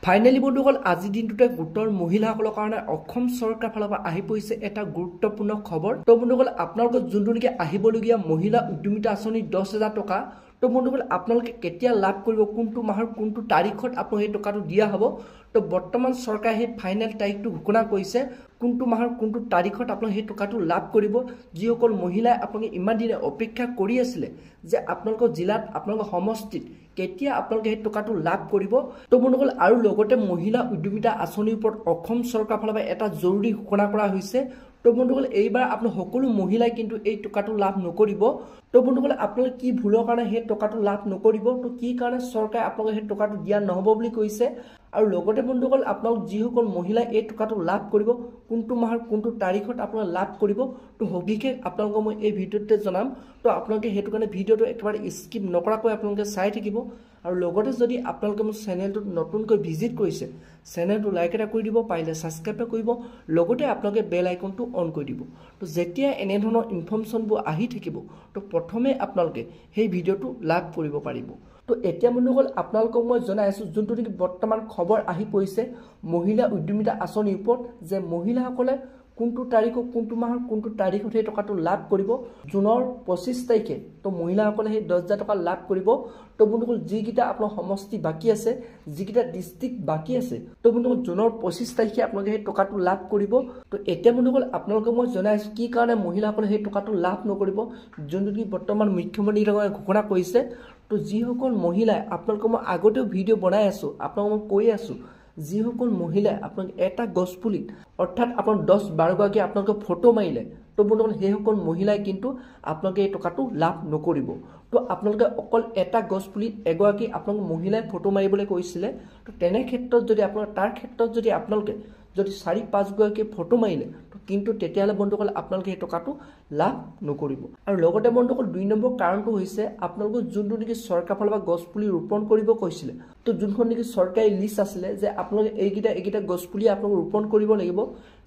Finally বন্ধুসকল আজি দিনটোতে গোটৰ মহিলাসকলৰ কাৰণে অসম চৰকাৰ ফালৰ পৰা আহি পৰিছে এটা গুৰুত্বপূৰ্ণ খবৰ। তো বন্ধুসকল আপোনালোকৰ যোনটো নেকি আহিবলগীয়া মহিলা উদ্যমিতা আঁচনি 10,000 টকা, তো বন্ধুসকল আপোনালোকে কেতিয়া লাভ কৰিব, কোনটো মাহৰ কোনটো তাৰিখত আপোনাক সেই টকাটো দিয়া হ'ব। তো বৰ্তমান চৰকাৰে সেই ফাইনেল তাৰিখটো ঘোষণা কৰিছে, কোনটো মাহৰ কোনটো তাৰিখত আপোনাক সেই টকাটো লাভ কৰিব। যিসকল মহিলাই আপোনালোকে ইমান দিনে অপেক্ষা কৰি আছিলে যে আপোনালোকৰ জিলাত আপোনালোকৰ সমষ্টিত কেতিয়া আপোনালোকে সেই টকাটো লাভ কৰিব। তো বন্ধুসকল আৰু লগতে মহিলা উদ্যমিতা আঁচনিৰ ওপৰত অসম চৰকাৰৰ ফালৰ পৰা এটা জৰুৰী ঘোষণা কৰা হৈছে। তো বন্ধুসকল এইবাৰ আপোনাৰ সকলো মহিলাই কিন্তু এই টকাটো লাভ নকৰিব। তো বন্ধুসকল আপোনালোকে কি ভুলৰ কাৰণে সেই টকাটো লাভ নকৰিব, তো কি কাৰণে চৰকাৰে আপোনালোকে সেই টকাটো দিয়া নহ'ব বুলি কৈছে। আৰু লগতে বন্ধুসকল আপোনালোক যিসকল মহিলাই এই টকাটো লাভ কৰিব, কোনটো মাহৰ কোনটো তাৰিখত আপোনালোকে লাভ কৰিব, তো সবিশেষ আপোনালোকক মই এই ভিডিঅ'টোতে জনাম। তো আপোনালোকে সেইটো কাৰণে ভিডিঅ'টো একেবাৰে স্কিপ নকৰাকৈ আপোনালোকে চাই থাকিব। আৰু লগতে যদি আপোনালোকে মোৰ চেনেলটোত নতুনকৈ ভিজিট কৰিছে, চেনেলটো লাইক এটা কৰি দিব, পাৰিলে ছাবস্ক্ৰাইব কৰিব, লগতে আপোনালোকে বেল আইকনটো অন কৰি দিব। তো যেতিয়া এনেধৰণৰ ইনফৰ্মেশ্যনবোৰ আহি থাকিব, তো প্ৰথমে আপোনালোকে সেই ভিডিঅ'টো লাভ কৰিব পাৰিব। তো এতিয়া বন্ধুসকল আপোনালোকক মই জনাই আছোঁ যোনটো নেকি বৰ্তমান খবৰ আহি পৰিছে মহিলা উদ্যমিতা আঁচনিৰ ওপৰত, যে মহিলাসকলে কোনটো তাৰিখত কোনটো মাহৰ কোনটো তাৰিখত সেই টকাটো লাভ কৰিব। জুনৰ 25 তাৰিখে তো মহিলাসকলে সেই 10,000 টকা লাভ কৰিব। তো বন্ধুসকল যিকেইটা আপোনাৰ সমষ্টি বাকী আছে, যিকেইটা ডিষ্ট্ৰিক্ট বাকী আছে, তো বন্ধুসকল জুনৰ 25 তাৰিখে আপোনালোকে সেই টকাটো লাভ কৰিব। তো এতিয়া বন্ধুসকল আপোনালোকক মই জনাই আছোঁ কি কাৰণে মহিলাসকলে সেই টকাটো লাভ নকৰিব, যোনটো কি বৰ্তমান মুখ্যমন্ত্ৰী ডাঙৰীয়াই ঘোষণা কৰিছে। তো যিসকল মহিলাই আপোনালোকক মই আগতেও ভিডিঅ' বনাই আছোঁ, আপোনালোকক মই কৈ আছোঁ, যিসকল মহিলাই আপোনালোকে এটা গছপুলিত অৰ্থাৎ আপোনাৰ 10-12 গৰাকী আপোনালোকে ফটো মাৰিলে, তো বন্ধুসকল সেইসকল মহিলাই কিন্তু আপোনালোকে এই টকাটো লাভ নকৰিব। তো আপোনালোকে অকল এটা গছপুলিত এগৰাকী আপোনালোকে মহিলাই ফটো মাৰিবলৈ কৈছিলে। তো তেনে ক্ষেত্ৰত যদি আপোনালোকে তাৰ ক্ষেত্ৰত যদি আপোনালোকে যদি 4-5 গৰাকী ফটো মাৰিলে, তো কিন্তু তেতিয়াহ'লে বন্ধুসকল আপোনালোকে সেই টকাটো লাভ নকৰিব। আৰু লগতে বন্ধুসকল 2 নম্বৰ কাৰণটো হৈছে আপোনালোকৰ যোনটো নেকি চৰকাৰ ফালৰ পৰা গছপুলি ৰোপণ কৰিব কৈছিলে, তো যোনখন নেকি চৰকাৰী লিষ্ট আছিলে যে আপোনালোকে এইকেইটা গছপুলি আপোনালোকে ৰোপণ কৰিব লাগিব,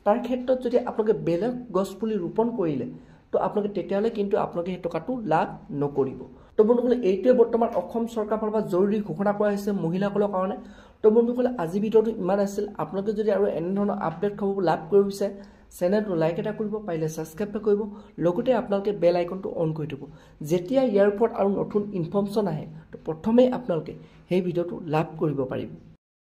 তাৰ ক্ষেত্ৰত যদি আপোনালোকে বেলেগ গছপুলি ৰোপণ কৰিলে, তো আপোনালোকে তেতিয়াহ'লে কিন্তু আপোনালোকে সেই টকাটো লাভ নকৰিব। তো বন্ধুসকলে এইটোৱে বৰ্তমান অসম চৰকাৰৰ ফালৰ পৰা জৰুৰী ঘোষণা কৰা হৈছে মহিলাসকলৰ কাৰণে। তো বন্ধুসকলে আজি ভিডিঅ'টো ইমান আছিল। আপোনালোকে যদি আৰু এনেধৰণৰ আপডেট খবৰ লাভ কৰিব বিচাৰে, চেনেলটো লাইক এটা কৰিব, পাৰিলে ছাবস্ক্ৰাইব কৰিব, লগতে আপোনালোকে বেল আইকনটো অন কৰি দিব। যেতিয়া ইয়াৰ ওপৰত আৰু নতুন ইনফৰ্মেশ্যন আহে, তো প্ৰথমে আপোনালোকে সেই ভিডিঅ'টো লাভ কৰিব পাৰিব।